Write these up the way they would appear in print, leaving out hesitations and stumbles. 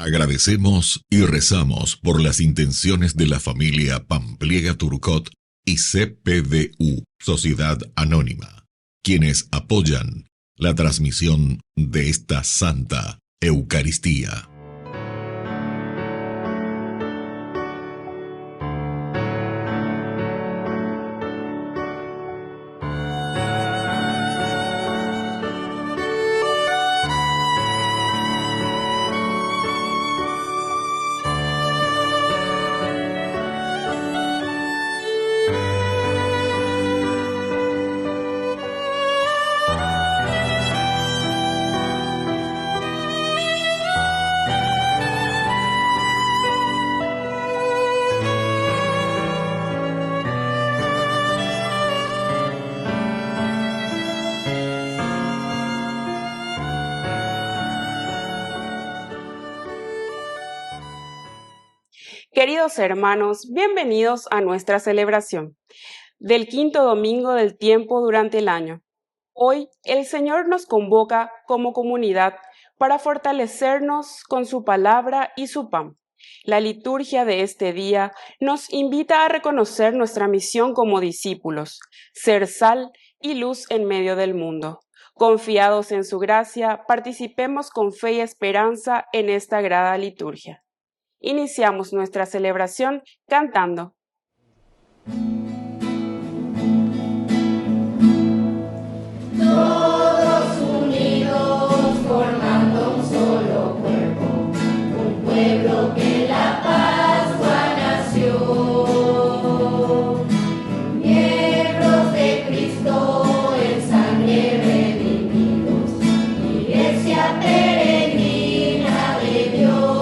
Agradecemos y rezamos por las intenciones de la familia Pampliega Turcot y CPDU, Sociedad Anónima, quienes apoyan la transmisión de esta Santa Eucaristía. Queridos hermanos, bienvenidos a nuestra celebración del quinto domingo del tiempo durante el año. Hoy el Señor nos convoca como comunidad para fortalecernos con su palabra y su pan. La liturgia de este día nos invita a reconocer nuestra misión como discípulos, ser sal y luz en medio del mundo. Confiados en su gracia, participemos con fe y esperanza en esta sagrada liturgia. Iniciamos nuestra celebración cantando. Todos unidos formando un solo cuerpo, un pueblo que en la Pascua nació. Miembros de Cristo en sangre redimidos, Iglesia peregrina de Dios.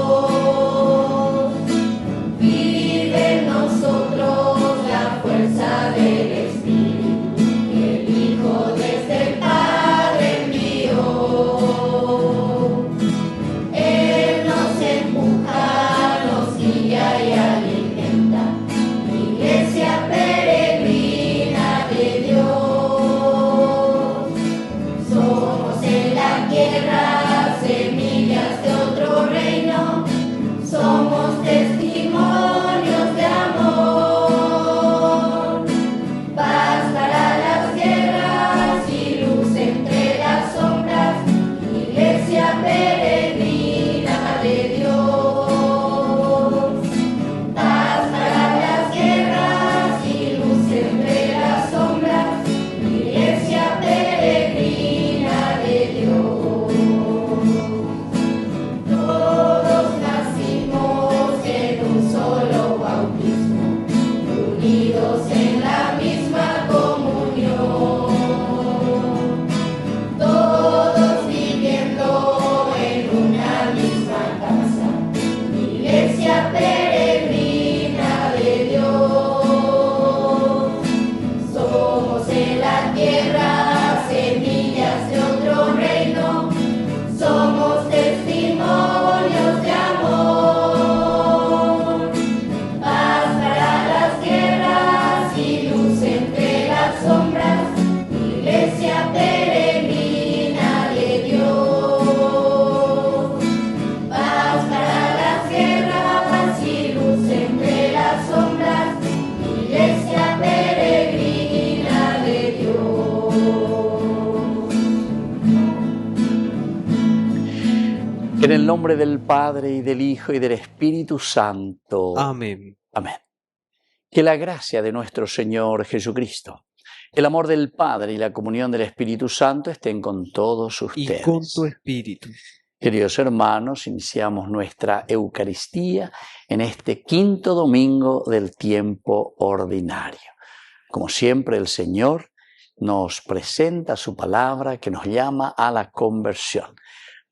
En el nombre del Padre, y del Hijo, y del Espíritu Santo. Amén. Amén. Que la gracia de nuestro Señor Jesucristo, el amor del Padre y la comunión del Espíritu Santo estén con todos ustedes. Y con tu espíritu. Queridos hermanos, iniciamos nuestra Eucaristía en este quinto domingo del tiempo ordinario. Como siempre, el Señor nos presenta su palabra que nos llama a la conversión.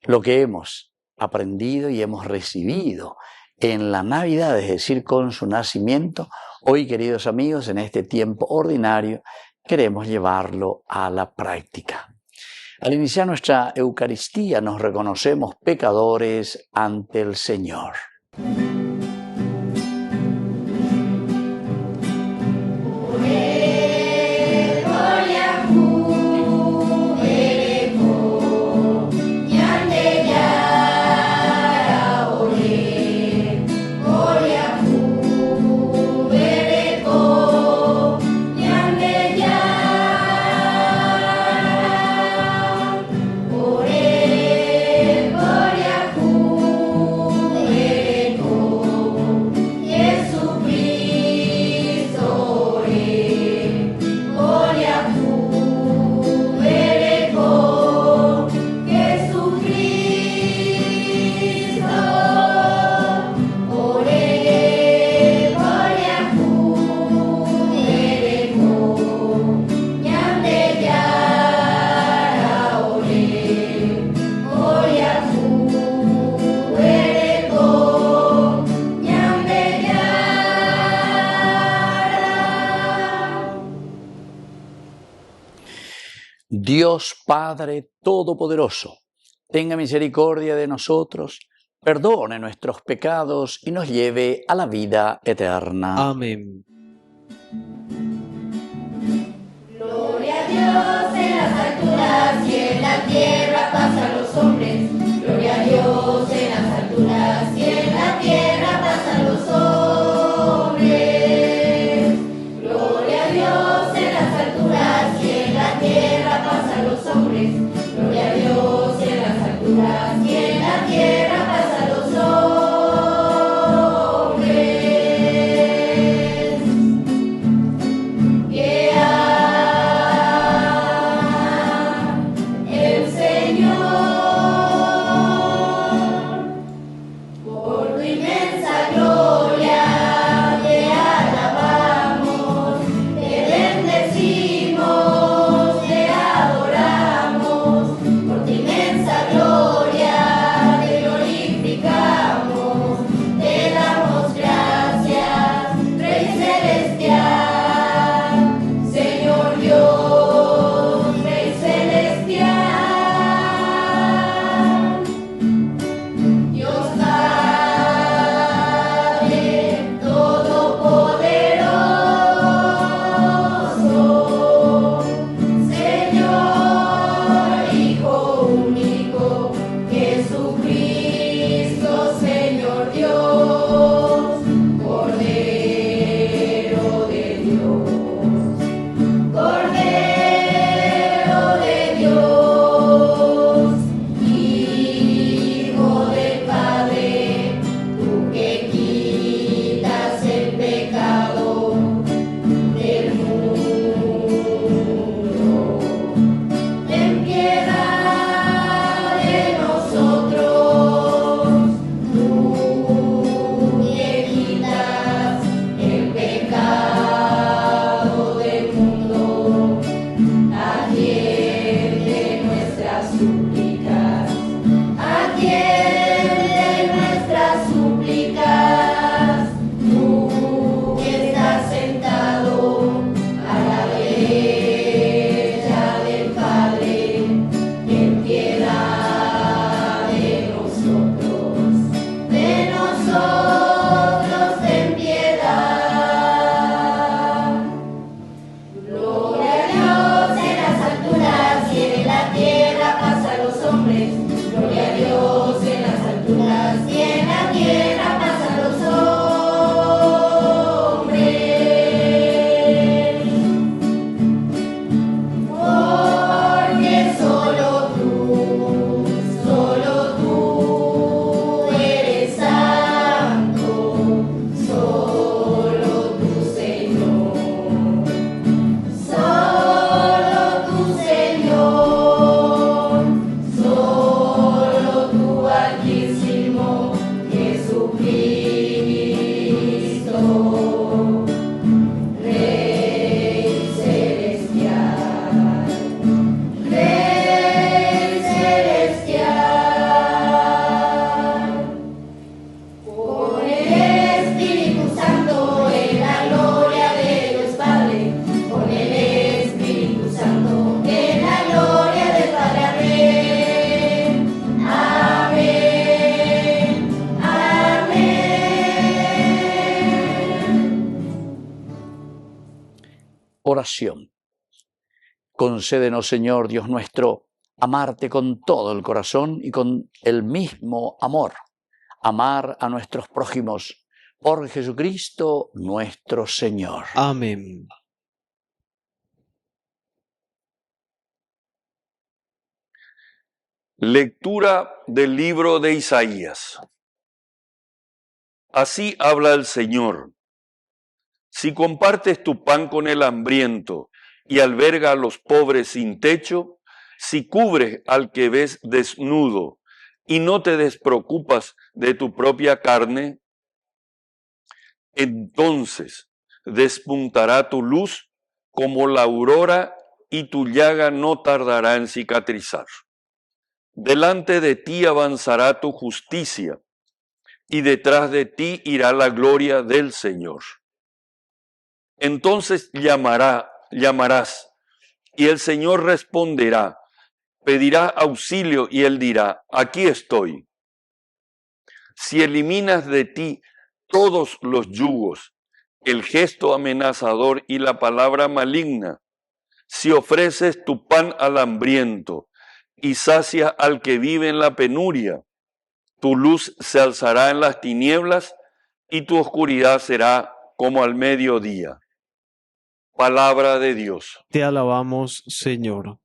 Lo que hemos aprendido y hemos recibido en la Navidad, es decir, con su nacimiento, hoy, queridos amigos, en este tiempo ordinario, queremos llevarlo a la práctica. Al iniciar nuestra Eucaristía nos reconocemos pecadores ante el Señor. Dios Padre Todopoderoso, tenga misericordia de nosotros, perdone nuestros pecados y nos lleve a la vida eterna. Amén. Gloria a Dios en las alturas y en la tierra paz a los hombres. Gloria a Dios en las alturas y en la tierra paz a los hombres. Gloria a Dios en las alturas y en la tierra paz a los hombres. Gloria a Dios en las alturas y en la tierra paz a los hombres. Que el Señor, por tu inmensa gloria, te alabamos, te bendecimos, te adoramos, por tu inmensa gloria, te glorificamos, te damos gracias, Rey Celestial, Señor Dios, Rey Celestial, Dios Padre Todopoderoso, Señor Hijo único, Jesucristo, Señor Dios, Cordero de Dios. Cordero de Dios, Hijo del Padre, tú que quitas el pecado del mundo. Ten piedad de nosotros, tú que quitas el pecado del mundo. Atiende nuestras súplicas, atiende nuestras súplicas, tú que estás sentado a la derecha del Padre, ten piedad de nosotros, ten piedad. Gloria a Dios en las alturas y en la tierra paz a los hombres. Gloria a Dios en las alturas y en la tierra paz a los hombres. Porque solo tú eres santo, solo tú, Señor. Solo tú, Señor, solo tú, Altísimo Jesucristo, Rey Celestial, Rey Celestial. Con el Espíritu Santo en la gloria de Dios Padre, con el Espíritu Santo en la gloria del Padre. Amén, amén. Oración. Concédenos, Señor Dios nuestro, amarte con todo el corazón y con el mismo amor, amar a nuestros prójimos, por Jesucristo nuestro Señor. Amén. Lectura del libro de Isaías. Así habla el Señor. Si compartes tu pan con el hambriento y alberga a los pobres sin techo, si cubres al que ves desnudo y no te despreocupas de tu propia carne, entonces despuntará tu luz como la aurora y tu llaga no tardará en cicatrizar. Delante de ti avanzará tu justicia y detrás de ti irá la gloria del Señor. Entonces llamarás Y el Señor responderá, pedirá auxilio y él dirá, aquí estoy. Si eliminas de ti todos los yugos, el gesto amenazador y la palabra maligna, si ofreces tu pan al hambriento y sacia al que vive en la penuria, tu luz se alzará en las tinieblas y tu oscuridad será como al mediodía. Palabra de Dios. Te alabamos, Señor.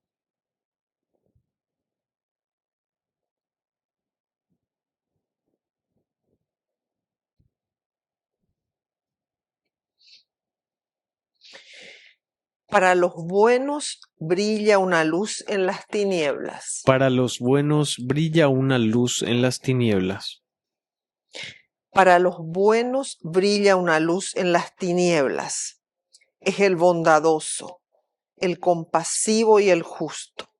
Para los buenos brilla una luz en las tinieblas. Para los buenos brilla una luz en las tinieblas. Para los buenos brilla una luz en las tinieblas. Es el bondadoso, el compasivo y el justo.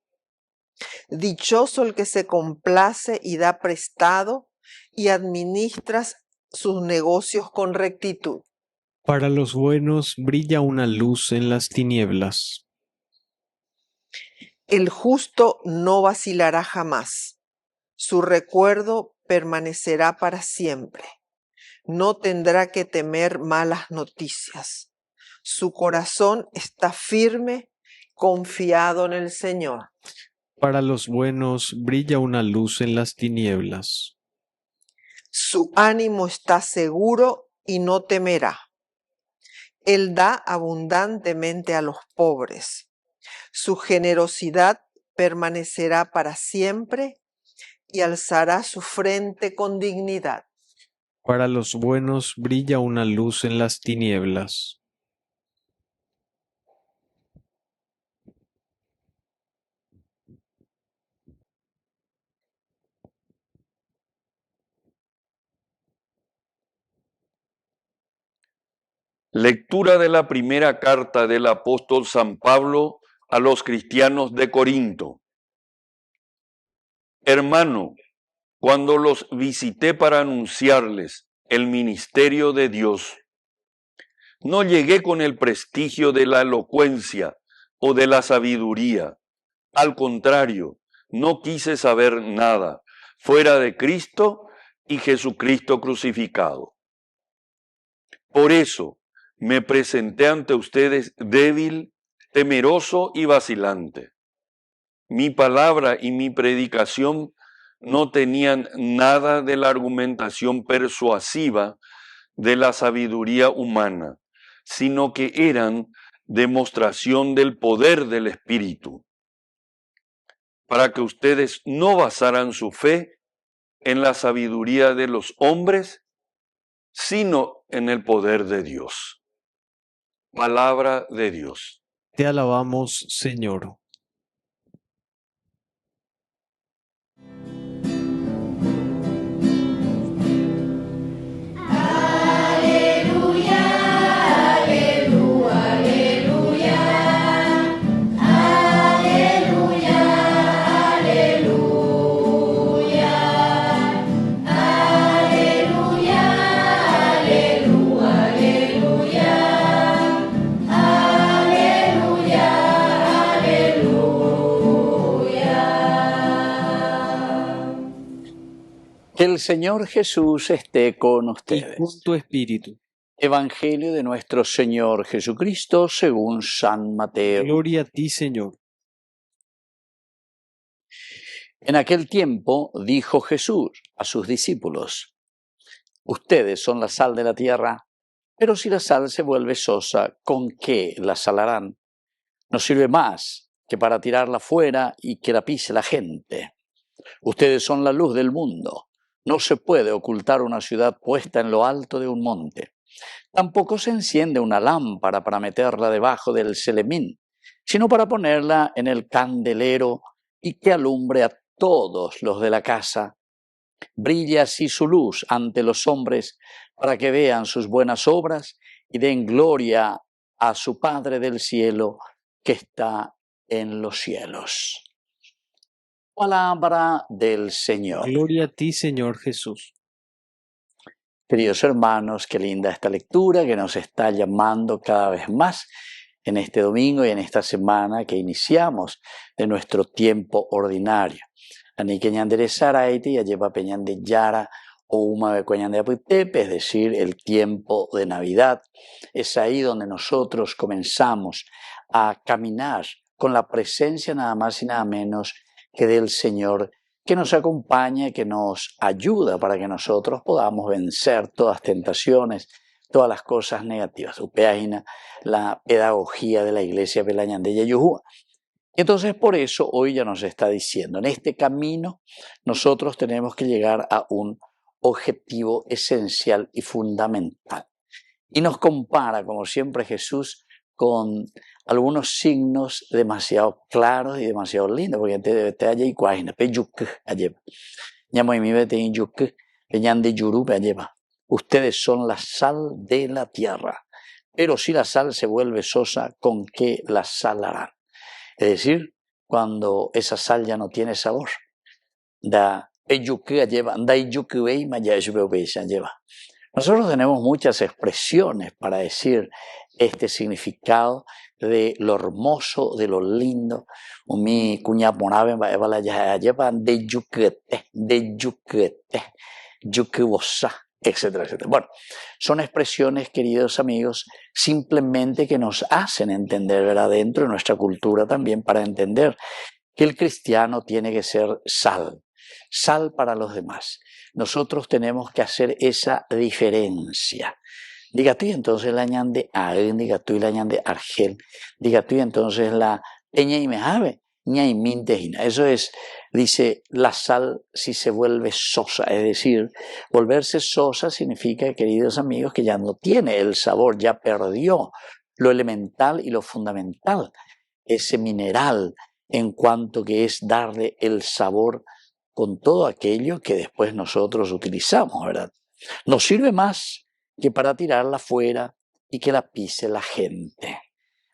Dichoso el que se complace y da prestado y administra sus negocios con rectitud. Para los buenos brilla una luz en las tinieblas. El justo no vacilará jamás. Su recuerdo permanecerá para siempre. No tendrá que temer malas noticias. Su corazón está firme, confiado en el Señor. Para los buenos brilla una luz en las tinieblas. Su ánimo está seguro y no temerá. Él da abundantemente a los pobres. Su generosidad permanecerá para siempre y alzará su frente con dignidad. Para los buenos brilla una luz en las tinieblas. Lectura de la primera carta del apóstol San Pablo a los cristianos de Corinto. Hermano, cuando los visité para anunciarles el ministerio de Dios, no llegué con el prestigio de la elocuencia o de la sabiduría. Al contrario, no quise saber nada fuera de Cristo y Jesucristo crucificado. Por eso me presenté ante ustedes débil, temeroso y vacilante. Mi palabra y mi predicación no tenían nada de la argumentación persuasiva de la sabiduría humana, sino que eran demostración del poder del Espíritu, para que ustedes no basaran su fe en la sabiduría de los hombres, sino en el poder de Dios. Palabra de Dios. Te alabamos, Señor. Que el Señor Jesús esté con Y ustedes. con tu espíritu. Evangelio de nuestro Señor Jesucristo según San Mateo. Gloria a ti, Señor. En aquel tiempo dijo Jesús a sus discípulos: ustedes son la sal de la tierra, pero si la sal se vuelve sosa, ¿con qué la salarán? No sirve más que para tirarla fuera y que la pise la gente. Ustedes son la luz del mundo. No se puede ocultar una ciudad puesta en lo alto de un monte. Tampoco se enciende una lámpara para meterla debajo del celemín, sino para ponerla en el candelero y que alumbre a todos los de la casa. Brilla así su luz ante los hombres para que vean sus buenas obras y den gloria a su Padre del cielo que está en los cielos. Palabra del Señor. Gloria a ti, Señor Jesús. Queridos hermanos, qué linda esta lectura que nos está llamando cada vez más en este domingo y en esta semana que iniciamos de nuestro tiempo ordinario. Ani que ñandere saraiti ya lleva peñande yara o uma becoñande apuitepe, es decir, el tiempo de Navidad. Es ahí donde nosotros comenzamos a caminar con la presencia nada más y nada menos que del Señor, que nos acompaña, que nos ayuda para que nosotros podamos vencer todas tentaciones, todas las cosas negativas. Upeagina la pedagogía de la Iglesia Pelañande Yayuhua. Entonces, por eso hoy ya nos está diciendo, en este camino nosotros tenemos que llegar a un objetivo esencial y fundamental. Y nos compara, como siempre Jesús, con algunos signos demasiado claros y demasiado lindos, porque te haya y cuajina, pe yuk ayeva. Ñamo mi vete en yuk, peñan de yurube ayeva. Ustedes son la sal de la tierra, pero si la sal se vuelve sosa, ¿con qué la salarán? Es decir, cuando esa sal ya no tiene sabor. Nosotros tenemos muchas expresiones para decir este significado de lo hermoso, de lo lindo. Mi cuña ponaba de yuquete, yuquebosa, etcétera, etcétera. Bueno, son expresiones, queridos amigos, simplemente que nos hacen entender, ¿verdad?, dentro de nuestra cultura también, para entender que el cristiano tiene que ser sal para los demás. Nosotros tenemos que hacer esa diferencia. Diga tú entonces la ñande aen, diga tú la ñande argel, diga tú entonces la peña y mejave, ña y mintejina. Eso es, dice, la sal si se vuelve sosa, es decir, volverse sosa significa, queridos amigos, que ya no tiene el sabor, ya perdió lo elemental y lo fundamental, ese mineral, en cuanto que es darle el sabor con todo aquello que después nosotros utilizamos, ¿verdad? Nos sirve más que para tirarla fuera y que la pise la gente.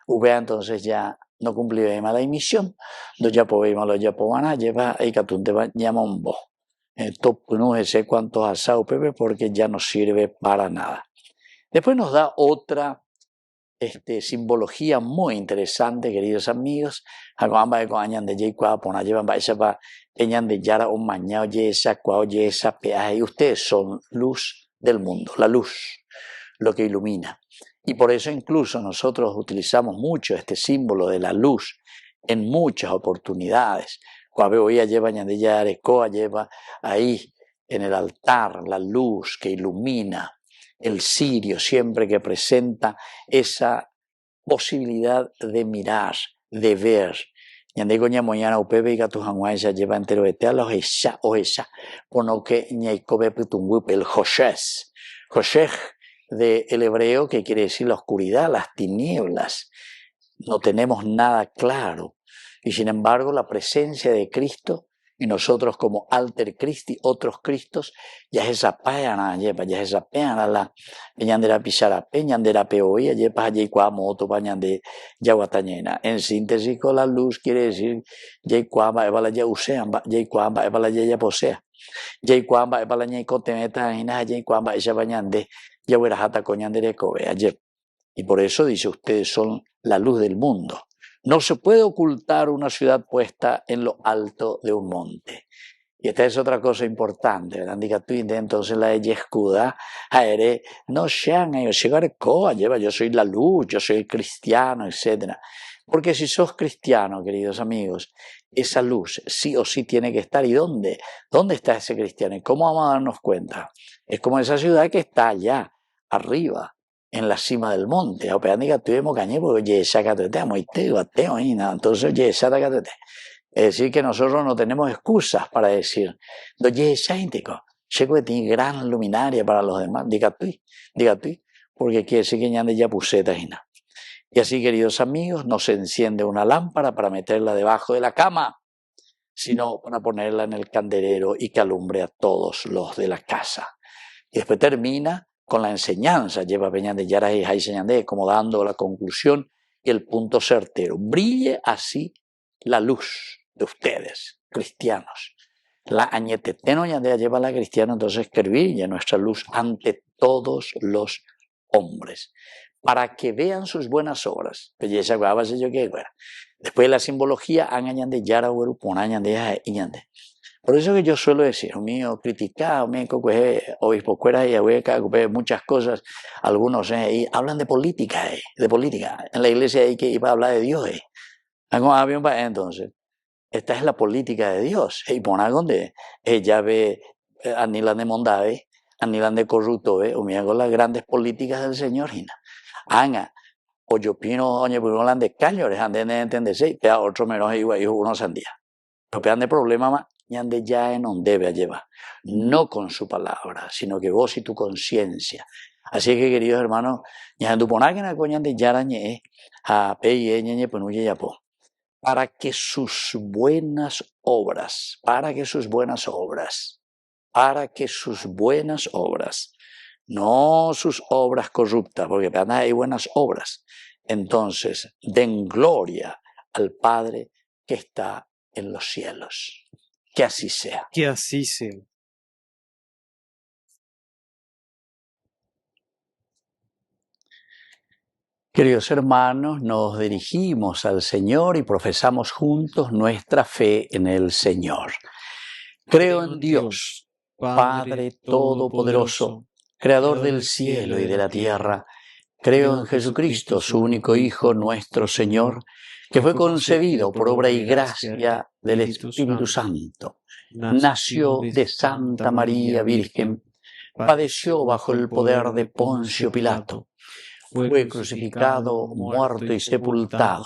Ubea entonces ya no cumplió la emisión, do ya podemos lo ya podana lleva y catunte llama un bo. No sé cuántos asado pepe porque ya no sirve para nada. Después nos da otra simbología muy interesante, queridos amigos. Y ustedes son luz del mundo, la luz, lo que ilumina. Y por eso incluso nosotros utilizamos mucho este símbolo de la luz en muchas oportunidades. Lleva ahí en el altar la luz que ilumina, el cirio siempre que presenta esa posibilidad de mirar, de ver. Ñandego ñamoñana upebe y gatu hanguaya lleva entero de los esa o esa, pono que ñaikobe putungup el Joshes. Joshes del hebreo que quiere decir la oscuridad, las tinieblas. No tenemos nada claro. Y sin embargo la presencia de Cristo y nosotros como alter Christi, otros Cristos, ya es esa peana, ya es esa peana la peñandera pisara, peñandera peoía, ya es allí cuamo otro pañande yaguatañena. En síntesis, con la luz quiere decir, ya cuamba evala ya usean, ya cuamba evala ya posea, ya cuamba evala ya cotemeta, ya cuamba esa pañande ya huera jata coñandere cobe ayer. Y por eso dice, ustedes son la luz del mundo. No se puede ocultar una ciudad puesta en lo alto de un monte. Y esta es otra cosa importante, ¿verdad? Entonces la escuda, no sean ellos, yo soy la luz, yo soy el cristiano, etc. Porque si sos cristiano, queridos amigos, esa luz sí o sí tiene que estar. ¿Y dónde? ¿Dónde está ese cristiano? ¿Y cómo vamos a darnos cuenta? Es como esa ciudad que está allá, arriba, en la cima del monte. Entonces, es decir, que nosotros no tenemos excusas para decir, tiene gran luminaria para los demás, diga tú, porque quiere decir que ñande ya puseta y nada. Y así, queridos amigos, no se enciende una lámpara para meterla debajo de la cama, sino para ponerla en el candelero y que alumbre a todos los de la casa. Y después termina con la enseñanza, lleva Peñande Yara y Jaiseñande, como dando la conclusión y el punto certero. Brille así la luz de ustedes, cristianos. La añeteteno yandea lleva a la cristiana, entonces que brille nuestra luz ante todos los hombres. para que vean sus buenas obras. Después de la simbología, por eso que yo suelo decir, mío, criticar, obispo cuera y muchas cosas, algunos y hablan de política, en la iglesia hay que ir a hablar de Dios. Entonces, esta es la política de Dios. Y por algo donde ella ve anilan de mondade, anilan de corrupto, con las grandes políticas del Señor. Anga, o yo opino, oye, pues hablan de cañores, anden de entenderse, y a otro menos igual, uno sandía. Pero pegan de problema más, ñande ya en donde debe llevar. No con su palabra, sino que vos y tu conciencia. Así que, queridos hermanos, ñande tu ponáquena coñan de yarañe, a peye, ñeñe, penuye y apo. Para que sus buenas obras, no sus obras corruptas, porque para hay buenas obras, entonces den gloria al Padre que está en los cielos. Que así sea. Que así sea. Queridos hermanos, nos dirigimos al Señor y profesamos juntos nuestra fe en el Señor. Creo en Dios, Padre Todopoderoso, Creador del cielo y de la tierra. Creo en Jesucristo, su único Hijo, nuestro Señor, que fue concebido por obra y gracia del Espíritu Santo. Nació de Santa María Virgen, padeció bajo el poder de Poncio Pilato. Fue crucificado, muerto y sepultado.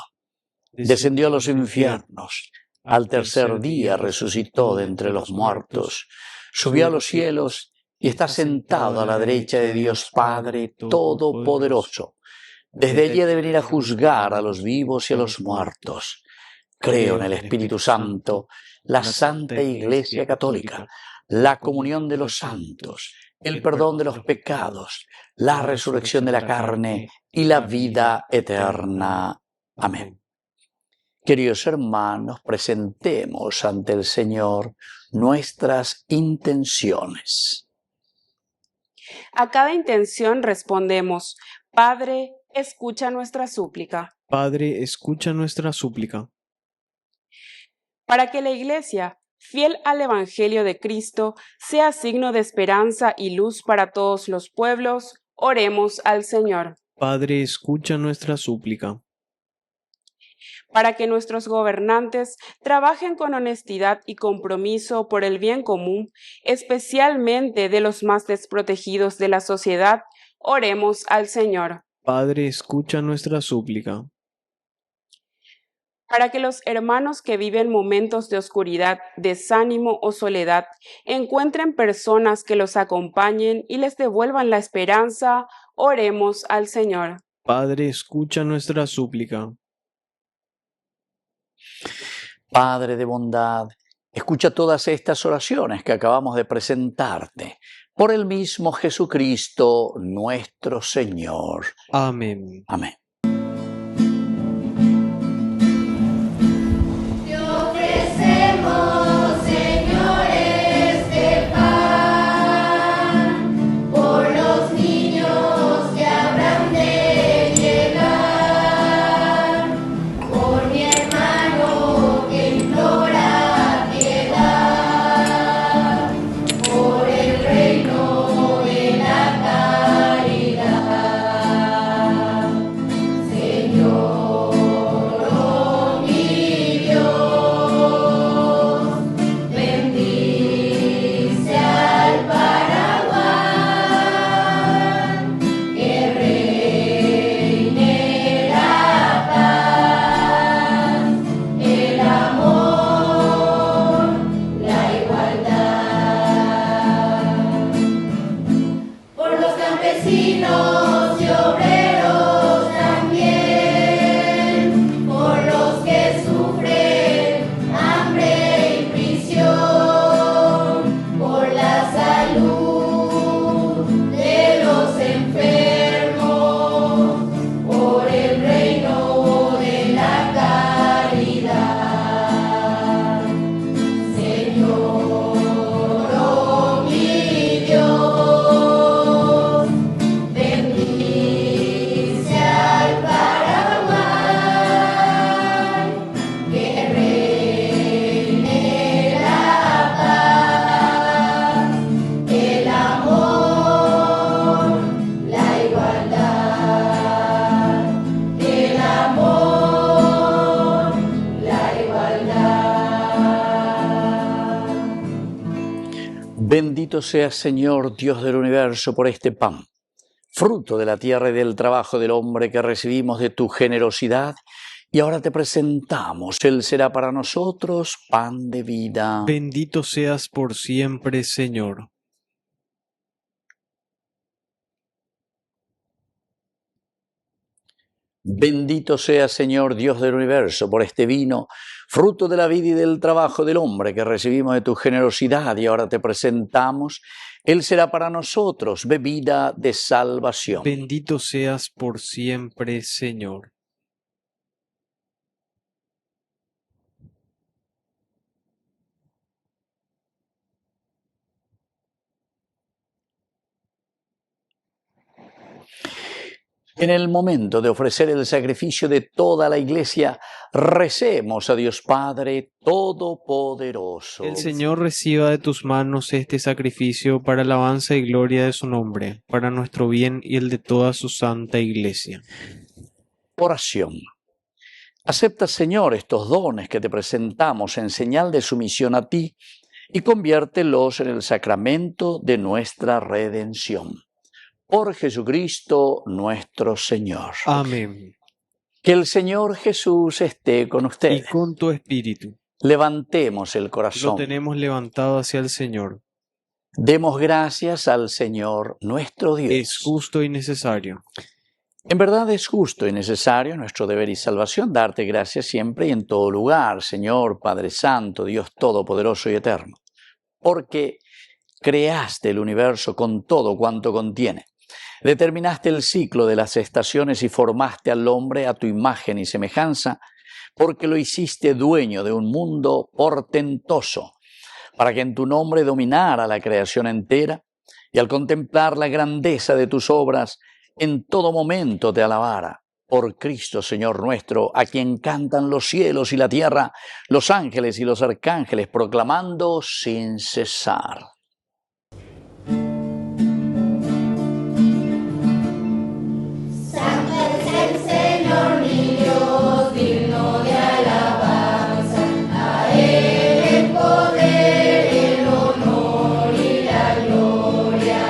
Descendió a los infiernos. Al tercer día resucitó de entre los muertos. Subió a los cielos y está sentado a la derecha de Dios Padre Todopoderoso. Desde allí ha de venir a juzgar a los vivos y a los muertos. Creo en el Espíritu Santo, la Santa Iglesia Católica, la comunión de los santos, el perdón de los pecados, la resurrección de la carne y la vida eterna. Amén. Queridos hermanos, presentemos ante el Señor nuestras intenciones. A cada intención respondemos: Padre, escucha nuestra súplica. Padre, escucha nuestra súplica. Para que la Iglesia, fiel al Evangelio de Cristo, sea signo de esperanza y luz para todos los pueblos, oremos al Señor. Padre, escucha nuestra súplica. Para que nuestros gobernantes trabajen con honestidad y compromiso por el bien común, especialmente de los más desprotegidos de la sociedad, oremos al Señor. Padre, escucha nuestra súplica. Para que los hermanos que viven momentos de oscuridad, desánimo o soledad encuentren personas que los acompañen y les devuelvan la esperanza, oremos al Señor. Padre, escucha nuestra súplica. Padre de bondad, escucha todas estas oraciones que acabamos de presentarte, por el mismo Jesucristo nuestro Señor. Amén. Amén. Bendito seas, Señor, Dios del universo, por este pan, fruto de la tierra y del trabajo del hombre que recibimos de tu generosidad, y ahora te presentamos. Él será para nosotros pan de vida. Bendito seas por siempre, Señor. Bendito seas, Señor, Dios del universo, por este vino, fruto de la vida y del trabajo del hombre que recibimos de tu generosidad, y ahora te presentamos. Él será para nosotros bebida de salvación. Bendito seas por siempre, Señor. En el momento de ofrecer el sacrificio de toda la Iglesia, recemos a Dios Padre Todopoderoso. El Señor reciba de tus manos este sacrificio para alabanza y gloria de su nombre, para nuestro bien y el de toda su santa Iglesia. Oración. Acepta, Señor, estos dones que te presentamos en señal de sumisión a ti y conviértelos en el sacramento de nuestra redención. Por Jesucristo nuestro Señor. Amén. Que el Señor Jesús esté con Y ustedes. con tu espíritu. Levantemos el Lo corazón. tenemos levantado hacia el Señor. Demos gracias al Señor nuestro Dios. Es justo y necesario. En verdad es justo y necesario, nuestro deber y salvación, darte gracias siempre y en todo lugar, Señor, Padre Santo, Dios Todopoderoso y Eterno, porque creaste el universo con todo cuanto contiene. Determinaste el ciclo de las estaciones y formaste al hombre a tu imagen y semejanza, porque lo hiciste dueño de un mundo portentoso, para que en tu nombre dominara la creación entera, y al contemplar la grandeza de tus obras, en todo momento te alabara. Por Cristo, Señor nuestro, a quien cantan los cielos y la tierra, los ángeles y los arcángeles, proclamando sin cesar. Santo es el Señor mi Dios, digno de alabanza. A Él el poder, el honor y la gloria.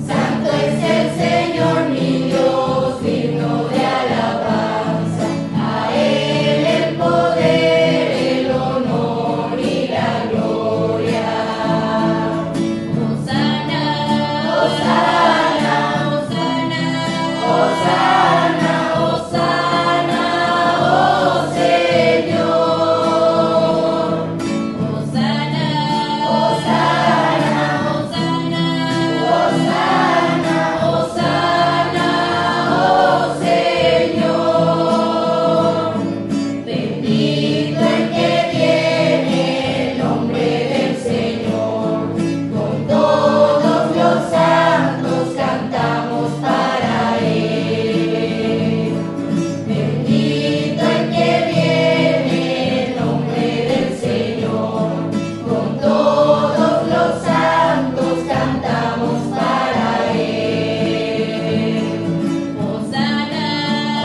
Santo es el Señor mi Dios, digno de alabanza. A Él el poder, el honor y la gloria. Hosana, Hosana, Hosana, Hosana, oh Señor. Hosana, Hosana, Hosana, Hosana, oh Señor. Bendito el que viene, el nombre del Señor. Con todos los santos cantamos para Él. Bendito el que viene, el nombre del Señor. Con todos los santos cantamos para Él. Hosana,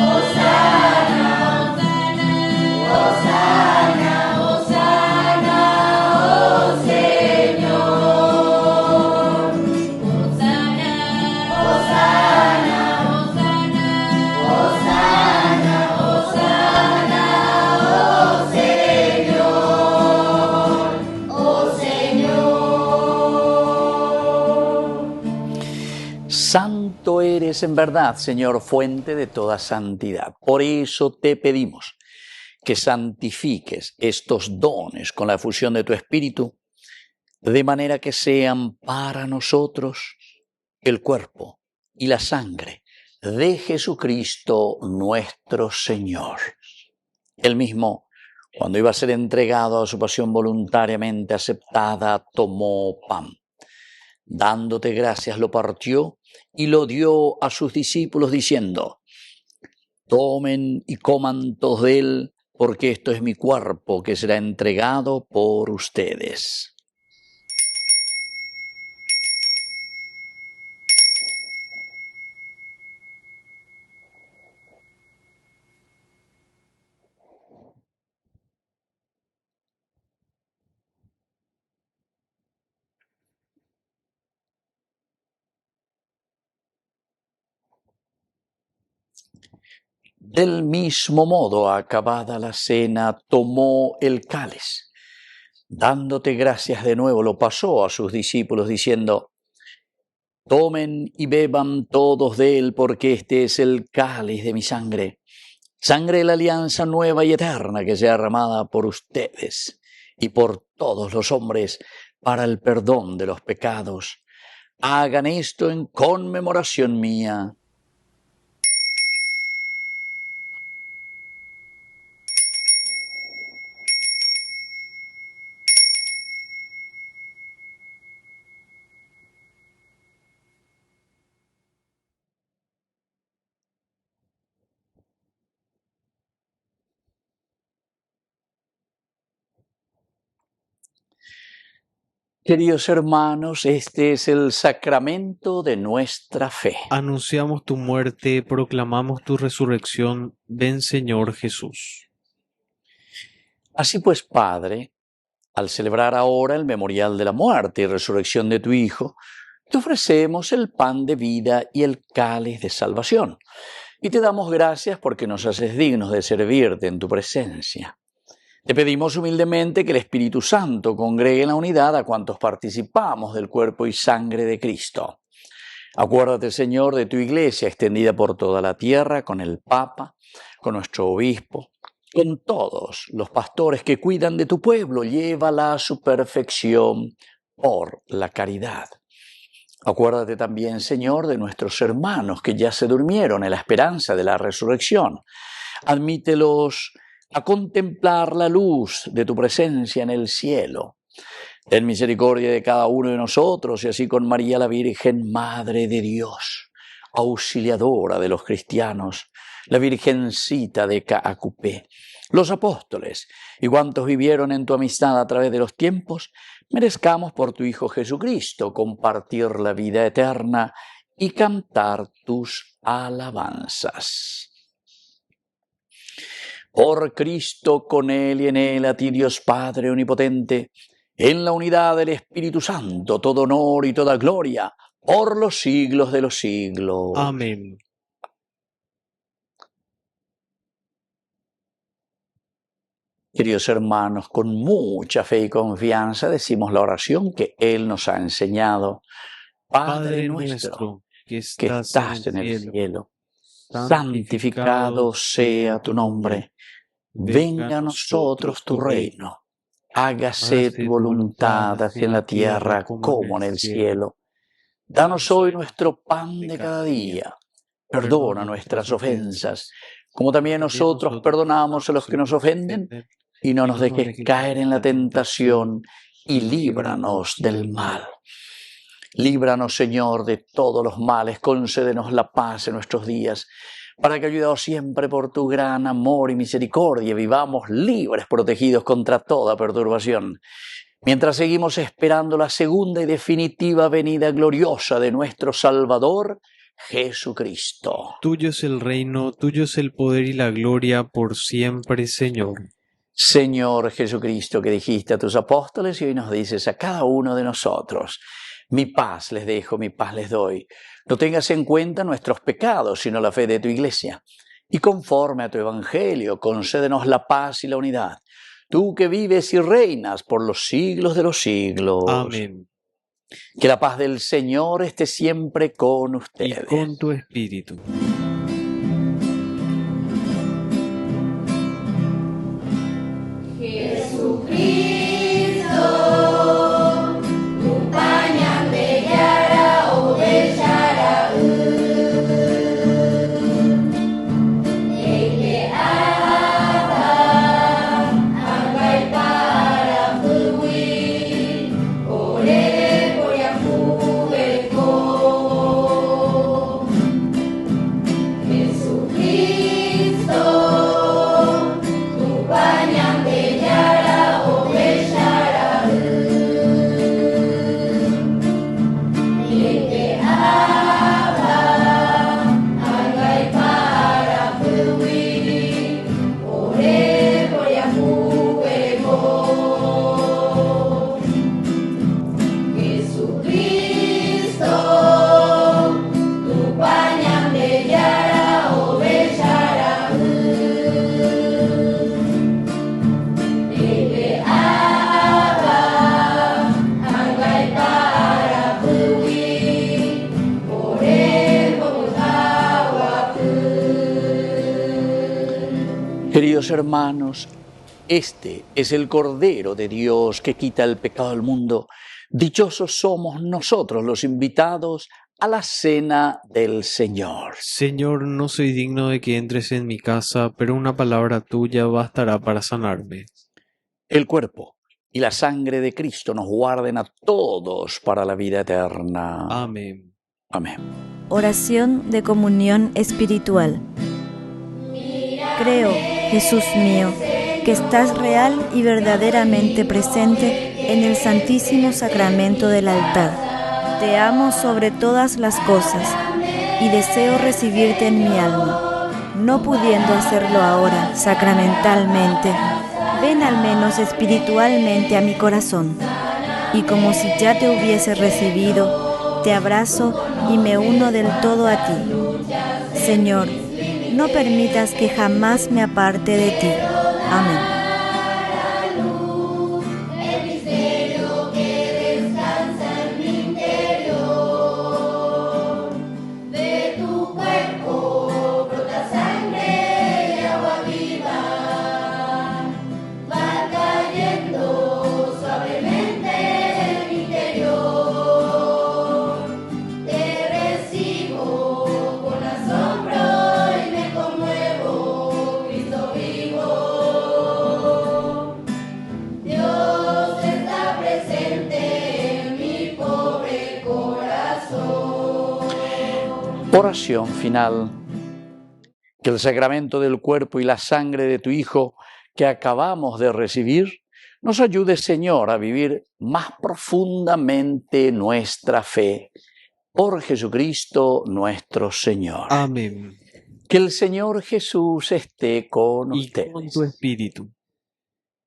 Hosana, Hosana, Hosana, oh Señor. Hosana, Hosana, Hosana, Hosana, oh Señor, oh Señor. Santo eres en verdad, Señor, fuente de toda santidad. Por eso te pedimos que santifiques estos dones con la fusión de tu Espíritu, de manera que sean para nosotros el cuerpo y la sangre de Jesucristo nuestro Señor. Él mismo, cuando iba a ser entregado a su pasión voluntariamente aceptada, tomó pan. Dándote gracias, lo partió y lo dio a sus discípulos diciendo: tomen y coman todos de él, porque esto es mi cuerpo que será entregado por ustedes. Del mismo modo, acabada la cena, tomó el cáliz. Dándote gracias de nuevo, lo pasó a sus discípulos diciendo: tomen y beban todos de él, porque este es el cáliz de mi sangre, sangre de la alianza nueva y eterna que sea derramada por ustedes y por todos los hombres para el perdón de los pecados. Hagan esto en conmemoración mía. Queridos hermanos, este es el sacramento de nuestra fe. Anunciamos tu muerte, proclamamos tu resurrección. Ven, Señor Jesús. Así pues, Padre, al celebrar ahora el memorial de la muerte y resurrección de tu Hijo, te ofrecemos el pan de vida y el cáliz de salvación. Y te damos gracias porque nos haces dignos de servirte en tu presencia. Te pedimos humildemente que el Espíritu Santo congregue en la unidad a cuantos participamos del cuerpo y sangre de Cristo. Acuérdate, Señor, de tu Iglesia extendida por toda la tierra, con el Papa, con nuestro Obispo, con todos los pastores que cuidan de tu pueblo. Llévala a su perfección por la caridad. Acuérdate también, Señor, de nuestros hermanos que ya se durmieron en la esperanza de la resurrección. Admítelos a contemplar la luz de tu presencia en el cielo. Ten misericordia de cada uno de nosotros, y así con María la Virgen, Madre de Dios, auxiliadora de los cristianos, la Virgencita de Caacupé, los apóstoles y cuantos vivieron en tu amistad a través de los tiempos, merezcamos por tu Hijo Jesucristo compartir la vida eterna y cantar tus alabanzas. Por Cristo, con Él y en Él, a ti Dios Padre Omnipotente, en la unidad del Espíritu Santo, todo honor y toda gloria, por los siglos de los siglos. Amén. Queridos hermanos, con mucha fe y confianza decimos la oración que Él nos ha enseñado. Padre nuestro, que estás en el cielo, santificado sea tu nombre. Venga a nosotros tu reino. Hágase tu voluntad, así en la tierra como en el cielo. Danos hoy nuestro pan de cada día. Perdona nuestras ofensas, como también nosotros perdonamos a los que nos ofenden. Y no nos dejes caer en la tentación, y líbranos del mal. Líbranos, Señor, de todos los males. Concédenos la paz en nuestros días, para que, ayudados siempre por tu gran amor y misericordia, vivamos libres, protegidos contra toda perturbación, mientras seguimos esperando la segunda y definitiva venida gloriosa de nuestro Salvador, Jesucristo. Tuyo es el reino, tuyo es el poder y la gloria por siempre, Señor. Señor Jesucristo, que dijiste a tus apóstoles y hoy nos dices a cada uno de nosotros: mi paz les dejo, mi paz les doy. No tengas en cuenta nuestros pecados, sino la fe de tu Iglesia. Y conforme a tu Evangelio, concédenos la paz y la unidad. Tú que vives y reinas por los siglos de los siglos. Amén. Que la paz del Señor esté siempre con ustedes. Y con tu espíritu. Queridos hermanos, este es el Cordero de Dios que quita el pecado del mundo. Dichosos somos nosotros los invitados a la cena del Señor. Señor, no soy digno de que entres en mi casa, pero una palabra tuya bastará para sanarme. El cuerpo y la sangre de Cristo nos guarden a todos para la vida eterna. Amén. Amén. Oración de comunión espiritual. Creo, Jesús mío, que estás real y verdaderamente presente en el Santísimo Sacramento del altar. Te amo sobre todas las cosas y deseo recibirte en mi alma. No pudiendo hacerlo ahora sacramentalmente, ven al menos espiritualmente a mi corazón. Y como si ya te hubiese recibido, te abrazo y me uno del todo a ti. Señor, no permitas que jamás me aparte de ti. Amén. Oración final. Que el sacramento del cuerpo y la sangre de tu Hijo que acabamos de recibir nos ayude, Señor, a vivir más profundamente nuestra fe. Por Jesucristo nuestro Señor. Amén. Que el Señor Jesús esté con Y ustedes. con tu espíritu.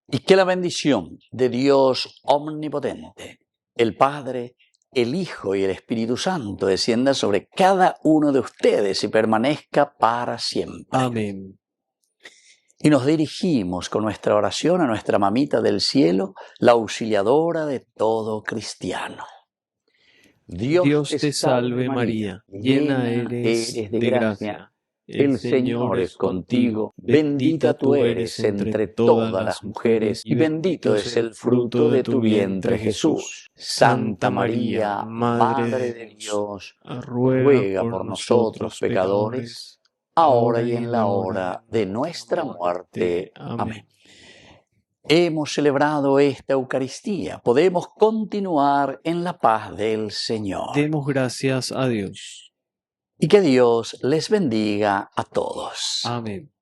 Y que la bendición de Dios omnipotente, el Padre, el Hijo y el Espíritu Santo descienda sobre cada uno de ustedes y permanezca para siempre. Amén. Y nos dirigimos con nuestra oración a nuestra mamita del cielo, la auxiliadora de todo cristiano. Dios te salve María, llena eres de gracia. El Señor es contigo, bendita tú eres entre todas las mujeres, y bendito es el fruto de tu vientre, Jesús. Santa María, Madre de Dios, ruega por nosotros pecadores, ahora y en la hora de nuestra muerte. Amén. Hemos celebrado esta Eucaristía. Podemos continuar en la paz del Señor. Demos gracias a Dios. Y que Dios les bendiga a todos. Amén.